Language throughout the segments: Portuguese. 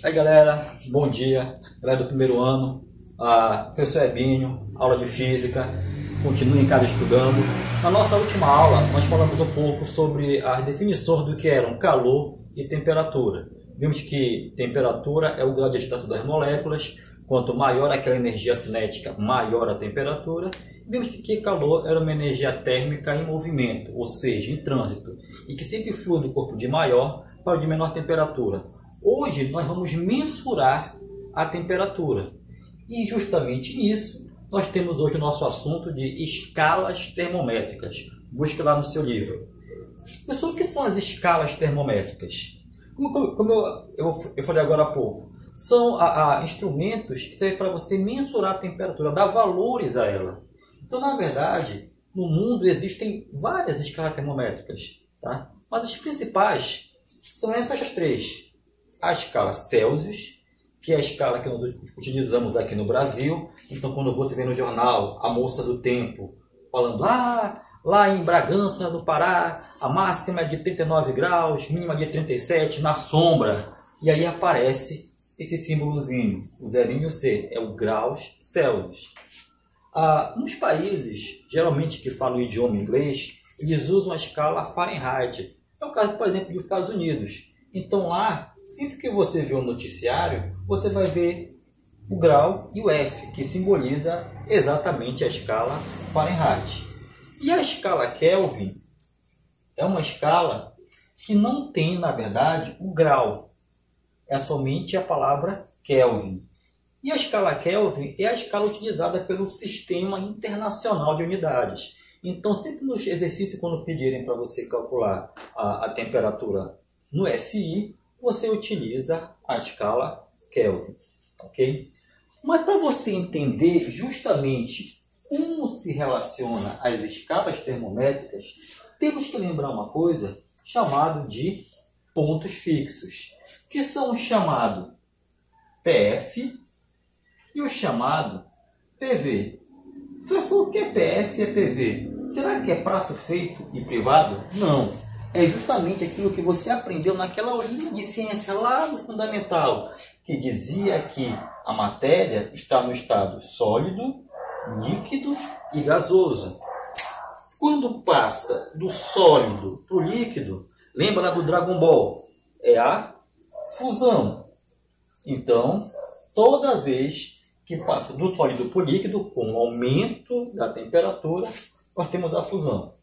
Aí galera, bom dia, galera do primeiro ano, professor Ebinho, aula de física, continue em casa estudando. Na nossa última aula nós falamos um pouco sobre as definições do que eram calor e temperatura. Vimos que temperatura é o grau de agitação das moléculas, quanto maior aquela energia cinética, maior a temperatura. Vimos que calor era uma energia térmica em movimento, ou seja, em trânsito, e que sempre flui do corpo de maior para o de menor temperatura. Hoje nós vamos mensurar a temperatura e justamente nisso nós temos hoje o nosso assunto de escalas termométricas. Busque lá no seu livro. Pessoal, o que são as escalas termométricas? Como eu falei agora há pouco, são instrumentos que servem para você mensurar a temperatura, dar valores a ela. Então, na verdade, no mundo existem várias escalas termométricas, tá? Mas as principais são essas três. A escala Celsius, que é a escala que nós utilizamos aqui no Brasil. Então, quando você vê no jornal a moça do tempo falando lá em Bragança, no Pará, a máxima é de 39 graus, mínima de 37, na sombra. E aí aparece esse símbolozinho, o zerinho e o C, é o graus Celsius. Nos países, geralmente que falam o idioma inglês, eles usam a escala Fahrenheit. É o caso, por exemplo, dos Estados Unidos. Então lá, sempre que você vê um noticiário, você vai ver o grau e o F, que simboliza exatamente a escala Fahrenheit. E a escala Kelvin é uma escala que não tem, na verdade, o grau. É somente a palavra Kelvin. E a escala Kelvin é a escala utilizada pelo Sistema Internacional de Unidades. Então, sempre nos exercícios, quando pedirem para você calcular a temperatura no SI, você utiliza a escala Kelvin, ok? Mas para você entender justamente como se relaciona as escalas termométricas, temos que lembrar uma coisa chamada de pontos fixos, que são o chamado PF e o chamado PV. Professor, o que é PF e é PV? Será que é prato feito e privado? Não. É justamente aquilo que você aprendeu naquela aulinha de ciência lá no fundamental, que dizia que a matéria está no estado sólido, líquido e gasoso. Quando passa do sólido para o líquido, lembra lá do Dragon Ball? É a fusão. Então, toda vez que passa do sólido para o líquido, com o aumento da temperatura, nós temos a fusão.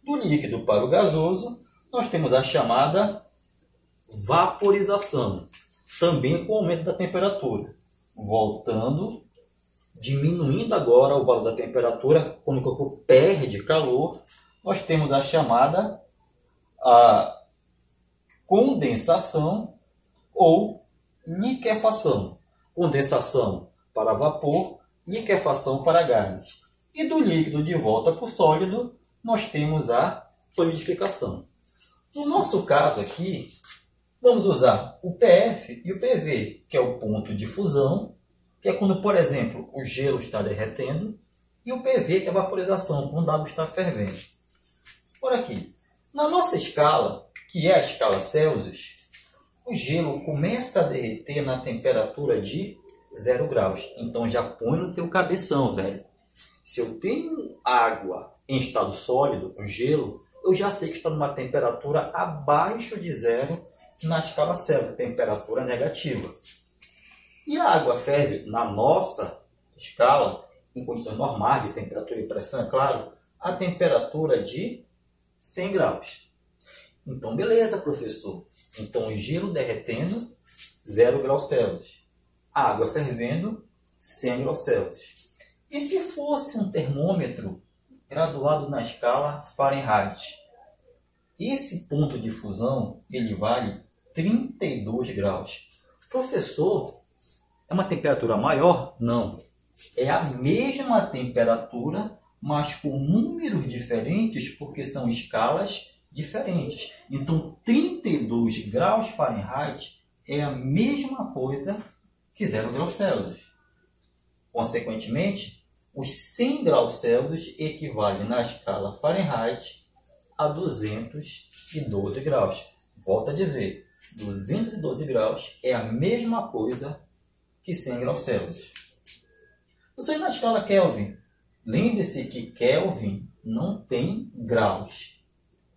Do líquido para o gasoso, nós temos a chamada vaporização, também com o aumento da temperatura. Voltando, diminuindo agora o valor da temperatura, quando o corpo perde calor, nós temos a chamada condensação ou liquefação. Condensação para vapor, liquefação para gases. E do líquido de volta para o sólido, nós temos a solidificação. No nosso caso aqui, vamos usar o PF e o PV, que é o ponto de fusão, que é quando, por exemplo, o gelo está derretendo, e o PV, que é a vaporização, quando a água está fervendo. Por aqui, na nossa escala, que é a escala Celsius, o gelo começa a derreter na temperatura de 0 graus. Então já põe no teu cabeção, velho. Se eu tenho água em estado sólido, um gelo, eu já sei que está numa temperatura abaixo de 0 na escala Celsius, temperatura negativa. E a água ferve na nossa escala, em condições normais de temperatura e pressão, é claro, a temperatura de 100 graus. Então, beleza, professor. Então, o gelo derretendo, 0 graus Celsius. A água fervendo, 100 graus Celsius. E se fosse um termômetro graduado na escala Fahrenheit? Esse ponto de fusão, ele vale 32 graus. Professor, é uma temperatura maior? Não. É a mesma temperatura, mas com números diferentes, porque são escalas diferentes. Então, 32 graus Fahrenheit é a mesma coisa que 0 graus Celsius. Consequentemente, os 100 graus Celsius equivalem na escala Fahrenheit a 212 graus. Volto a dizer, 212 graus é a mesma coisa que 100 graus Celsius. Você na escala Kelvin, lembre-se que Kelvin não tem graus,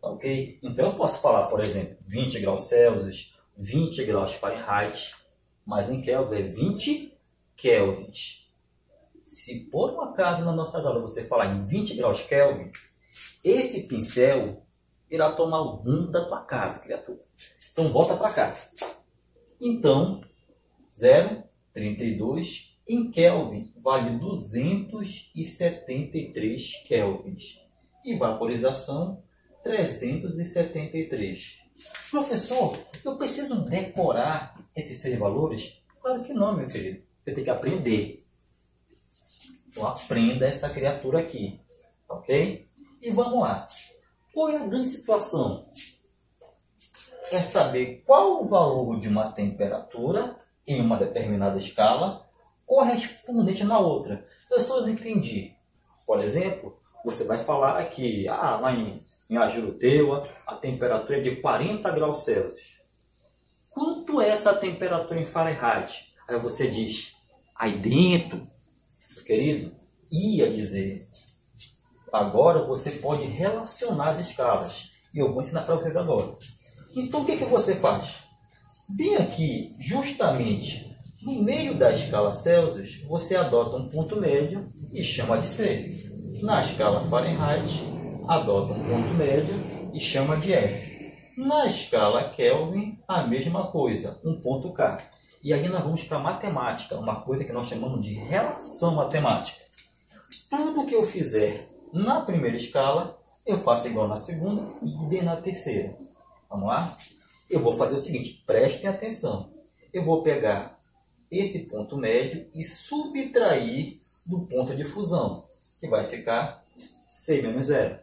ok? Então eu posso falar, por exemplo, 20 graus Celsius, 20 graus Fahrenheit, mas em Kelvin é 20 kelvins. Se por um acaso na nossa aula você falar em 20 graus Kelvin, esse pincel irá tomar o rumo da tua cara, criatura. Então volta para cá. Então, 0,32 em Kelvin vale 273 kelvins. E vaporização, 373. Professor, eu preciso decorar esses 6 valores? Claro que não, meu querido. Você tem que aprender. Então aprenda essa criatura aqui. Ok? E vamos lá. Qual é a grande situação? É saber qual o valor de uma temperatura em uma determinada escala correspondente na outra. Eu só não entendi. Por exemplo, você vai falar que lá em Ajuruteua a temperatura é de 40 graus Celsius. Quanto é essa temperatura em Fahrenheit? Aí você diz, aí dentro, meu querido, ia dizer. Agora você pode relacionar as escalas. E eu vou ensinar para vocês agora. Então o que você faz? Bem aqui, justamente no meio da escala Celsius, você adota um ponto médio e chama de C. Na escala Fahrenheit, adota um ponto médio e chama de F. Na escala Kelvin, a mesma coisa, um ponto K. E aí nós vamos para a matemática, uma coisa que nós chamamos de relação matemática. Tudo que eu fizer na primeira escala, eu faço igual na segunda e na terceira. Vamos lá? Eu vou fazer o seguinte, prestem atenção. Eu vou pegar esse ponto médio e subtrair do ponto de fusão, que vai ficar C menos 0.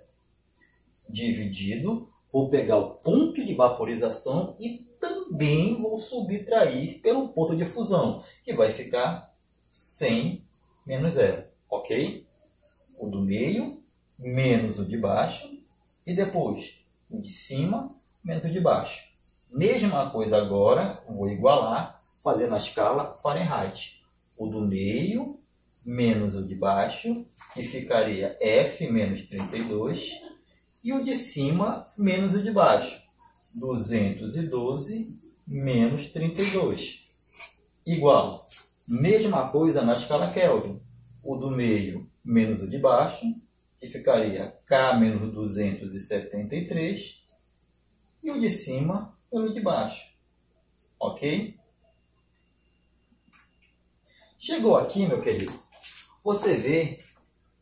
Dividido, vou pegar o ponto de vaporização e também vou subtrair pelo ponto de fusão, que vai ficar 100 menos 0. Ok? O do meio menos o de baixo e depois o de cima menos o de baixo. Mesma coisa agora, vou igualar fazendo a escala Fahrenheit. O do meio menos o de baixo, que ficaria F menos 32, e o de cima menos o de baixo, 212 menos 32. Igual, mesma coisa na escala Kelvin. O do meio menos o de baixo, que ficaria K menos 273, e o de cima pelo de baixo. Ok? Chegou aqui, meu querido, você vê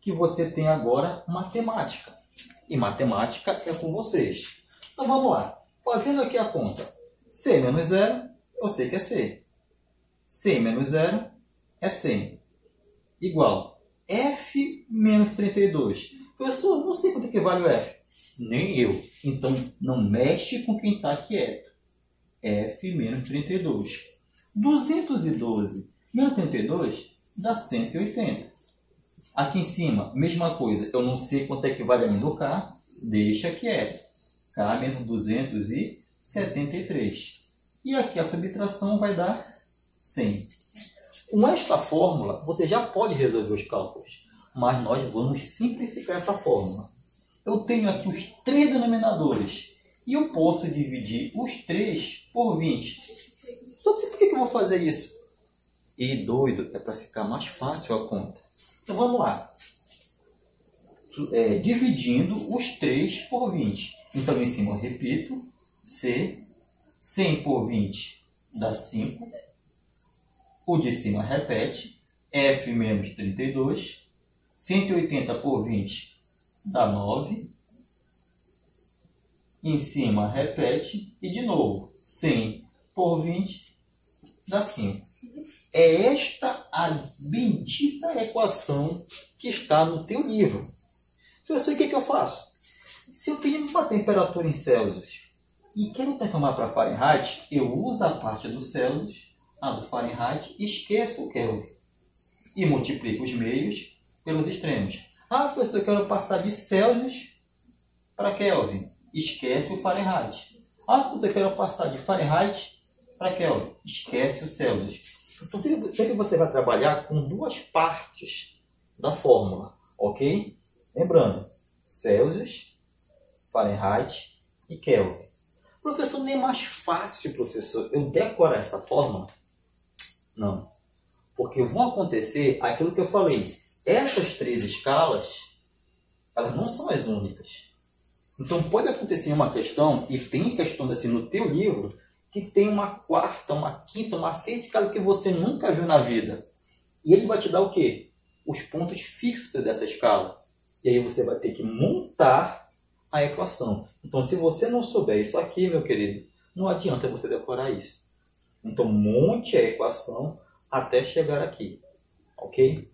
que você tem agora matemática. E matemática é com vocês. Então vamos lá. Fazendo aqui a conta. C menos 0, eu sei que é C. C menos 0 é 100. Igual. F menos 32. Professor, não sei quanto é que vale o F. Nem eu. Então não mexe com quem está quieto. F menos 32. 212 menos 32 dá 180. Aqui em cima, mesma coisa. Eu não sei quanto é que vale ainda o K. Deixa quieto. K menos 273. E aqui a subtração vai dar 100. Com esta fórmula, você já pode resolver os cálculos. Mas nós vamos simplificar essa fórmula. Eu tenho aqui os 3 denominadores. E eu posso dividir os 3 por 20. Só que por que eu vou fazer isso? E doido, é para ficar mais fácil a conta. Então vamos lá. Dividindo os 3 por 20. Então em cima eu repito. C. 100 por 20 dá 5. O de cima repete. F menos 32. 180 por 20 dá 9. Em cima repete. E de novo. 100 por 20 dá 5. É esta a bendita equação que está no teu livro. Professor, o que eu faço? Se eu pedir uma temperatura em Celsius e quero transformar para Fahrenheit, eu uso a parte do Celsius, a do Fahrenheit, e esqueço o Kelvin. E multiplico os meios pelos extremos. Professor, eu quero passar de Celsius para Kelvin. Esquece o Fahrenheit. Professor, eu quero passar de Fahrenheit para Kelvin. Esquece o Celsius. Então, sempre você vai trabalhar com duas partes da fórmula, ok? Lembrando, Celsius, Fahrenheit e Kelvin. Professor, não é mais fácil, professor, eu decorar essa fórmula? Não. Porque vão acontecer aquilo que eu falei. Essas três escalas, elas não são as únicas. Então pode acontecer uma questão, e tem questões assim no teu livro, que tem uma quarta, uma quinta, uma sexta escala que você nunca viu na vida. E ele vai te dar o quê? Os pontos fixos dessa escala. E aí você vai ter que montar a equação. Então se você não souber isso aqui, meu querido, não adianta você decorar isso. Então monte a equação até chegar aqui. Ok?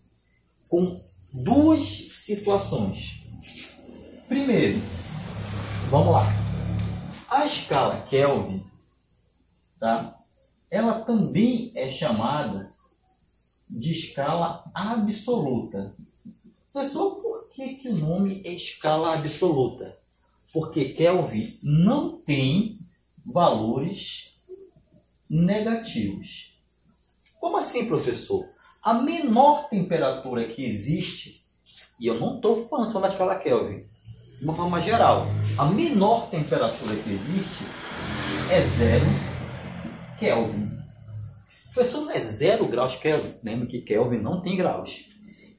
Com duas situações. Primeiro, vamos lá. A escala Kelvin, tá? Ela também é chamada de escala absoluta. Professor, por que o nome é escala absoluta? Porque Kelvin não tem valores negativos. Como assim, professor? A menor temperatura que existe, e eu não estou falando só na escala Kelvin, de uma forma geral, a menor temperatura que existe é 0 Kelvin. Professor, não é 0 graus Kelvin? Lembra que Kelvin não tem graus.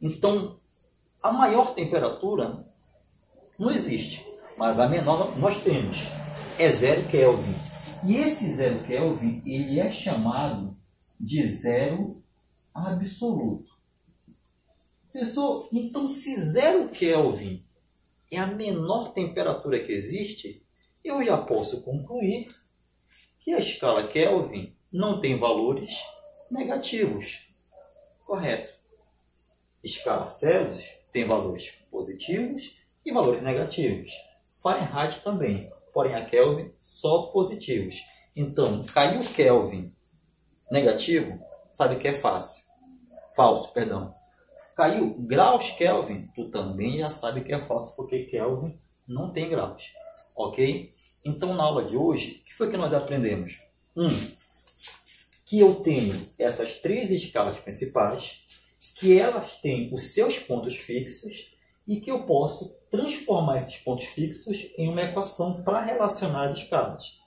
Então, a maior temperatura não existe, mas a menor nós temos. É 0 Kelvin. E esse 0 Kelvin, ele é chamado de zero absoluto. Professor, então se 0 Kelvin é a menor temperatura que existe, eu já posso concluir que a escala Kelvin não tem valores negativos. Correto. Escala Celsius tem valores positivos e valores negativos. Fahrenheit também, porém a Kelvin só positivos. Então, caiu Kelvin negativo, sabe que é fácil. Falso, perdão. Caiu graus Kelvin, tu também já sabe que é falso, porque Kelvin não tem graus. Ok? Então, na aula de hoje, o que foi que nós aprendemos? Que eu tenho essas três escalas principais, que elas têm os seus pontos fixos e que eu posso transformar esses pontos fixos em uma equação para relacionar as escalas.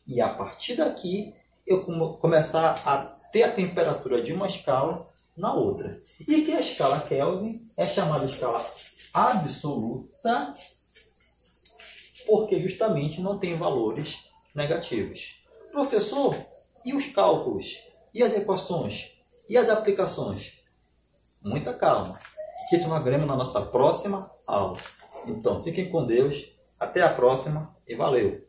E a partir daqui, eu começar a ter a temperatura de uma escala na outra. E que a escala Kelvin é chamada de escala absoluta porque justamente não tem valores negativos. Professor, e os cálculos? E as equações? E as aplicações? Muita calma, que isso nós veremos na nossa próxima aula. Então, fiquem com Deus, até a próxima e valeu!